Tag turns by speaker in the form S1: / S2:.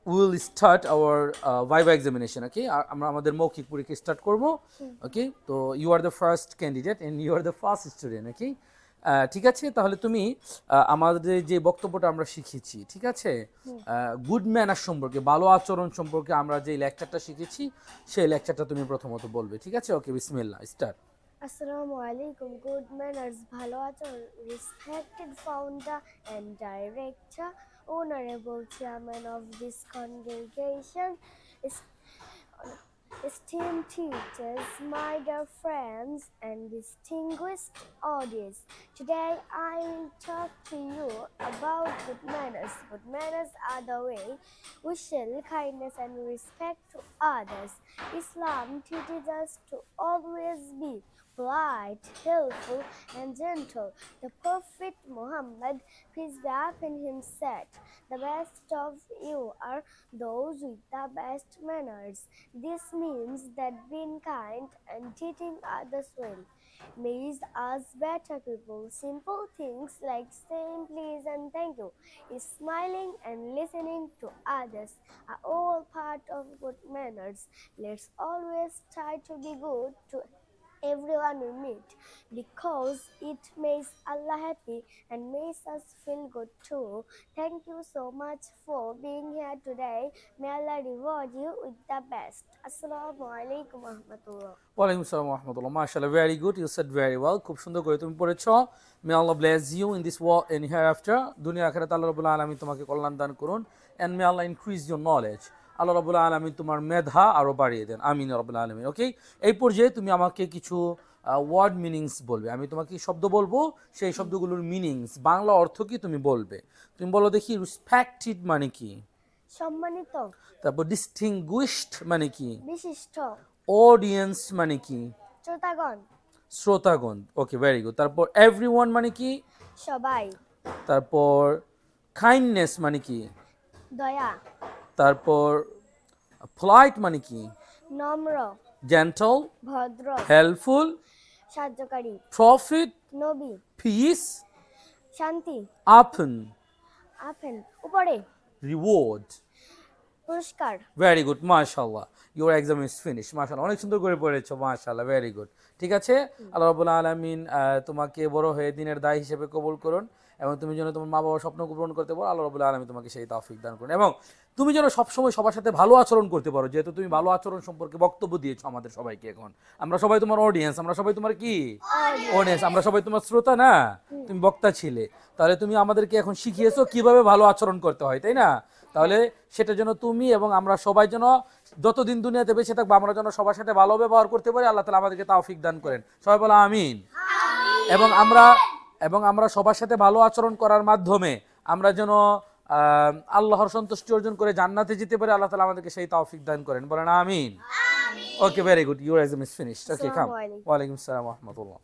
S1: we will start our viva examination. Okay, আমরা আমাদের মৌখিক পরীক্ষা স্টার্ট করব। ওকে, তো you are the first candidate and you are the first student. Okay, ঠিক আছে, তাহলে তুমি আমাদের যে বক্তব্যটা আমরা শিখেছি, ঠিক আছে, গুড ম্যানার সম্পর্কে, ভালো আচরণ সম্পর্কে আমরা যে লেকচারটা শিখেছি সেই লেকচারটা তুমি প্রথমত বলবে, ঠিক আছে? ওকে, বিসমিল্লাহ, start.
S2: Assalamu alaikum. Good manners, bhalo achon, respected founder and director, honorable chairman of this congregation, esteemed teachers, my dear friends, and distinguished audience. Today I will talk to you about good manners. Good manners are the way we show kindness and respect to others. Islam teaches us to always be polite, helpful, and gentle. The Prophet Muhammad, peace be upon him, said, "The best of you are those with the best manners." This means that being kind and treating others well makes us better people. Simple things like saying please and thank you, smiling and listening to others are all part of good manners. Let's always try to be good to everyone we meet because it makes Allah happy and makes us feel good too. Thank you so much for being here today. May Allah reward you with the best. Assalamu alaikum warahmatullah.
S1: ওয়ালাইকুম আসসালাম ওয়া রাহমাতুল্লাহ। মাশাআল্লাহ, very good, you said very well, খুব সুন্দর করে তুমি পড়েছো। May Allah bless you in this world and hereafter. দুনিয়া আখিরাতে আল্লাহ রাব্বুল আলামিন তোমাকে কল্যাণ দান করুন। And may Allah increase your knowledge. আল্লাহ রাব্বুল আলামিন তোমার মেধা আরো বাড়িয়ে দেন, আমিন ইয়া রাব্বুল আলামিন। ওকে, এই পর্যায়ে তুমি আমাকে কিছু ওয়ার্ড মিনিংস বলবে। আমি তোমাকে শব্দ বলবো, সেই শব্দগুলোর মিনিংস, বাংলা অর্থ কি তুমি বলবে। তুমি বলো দেখি, রেসপেক্টেড মানে কি?
S2: সম্মানিত।
S1: তারপর ডিস্টিংগুইশড মানে কি?
S2: বিশিষ্ট।
S1: অডিয়েন্স মানে কি?
S2: শ্রোতাগণ।
S1: শ্রোতাগণ। ওকে, ভেরি গুড। তারপর এভরিওয়ান মানে কি?
S2: সবাই।
S1: তারপর কাইন্ডনেস মানে কি?
S2: দয়া।
S1: তারপর পোলাইট মানে কি?
S2: নম্র।
S1: জেন্টল।
S2: ভদ্র।
S1: হেল্পফুল।
S2: সাহায্যকারী।
S1: প্রফিট।
S2: নবী।
S1: পিস।
S2: শান্তি।
S1: আপন।
S2: আপেল। উপরে।
S1: রিওয়ার্ড।
S2: পুরস্কার।
S1: ভেরি গুড, মাশাআল্লাহ, ইউর এক্সাম ইজ ফিনিশ। মাশাআল্লাহ, অনেক সুন্দর করে পড়েছো, মাশাআল্লাহ, ভেরি গুড। ঠিক আছে, আল্লাহ রাব্বুল আলামিন তোমাকে বড় হয়ে দিনের দায়ী হিসেবে কবুল করুন এবং তুমি যেন তোমার মা বাবার স্বপ্ন পূরণ করতে পারো। আল্লাহ রাব্বুল আলামিন তোমাকে সেই তৌফিক দান করুন এবং তুমি যেন সবসময় সবার সাথে ভালো আচরণ করতে পারো, যেহেতু তুমি ভালো আচরণ সম্পর্কে বক্তব্য দিয়েছো আমাদের সবাইকে। এখন আমরা সবাই তোমার অডিয়েন্স, আমরা সবাই তোমার কি অডিয়েন্স, আমরা সবাই তোমার শ্রোতা না? তুমি বক্তা ছিলে, তাহলে তুমি আমাদেরকে এখন শিখিয়েছো কিভাবে ভালো আচরণ করতে হয়, তাই না? তাহলে সেটা যেন তুমি এবং আমরা সবাই যেন যতদিন দুনিয়াতে বেঁচে থাকবো আমরা যেন সবার সাথে ভালো ব্যবহার করতে পারি। আল্লাহ তাআলা আমাদেরকে তৌফিক দান করেন, সবাই বলো আমিন। এবং আমরা সবার সাথে ভালো আচরণ করার মাধ্যমে আমরা যেন আল্লাহর সন্তুষ্টি অর্জন করে জান্নাতে যেতে পারি। আল্লাহ তাআলা আমাদেরকে সেই তৌফিক দান করেন, বলেন আমিন। Okay, very good, your exam is finished. Okay, come. ওয়ালাইকুম আসসালাম ওয়া রাহমাতুল্লাহ।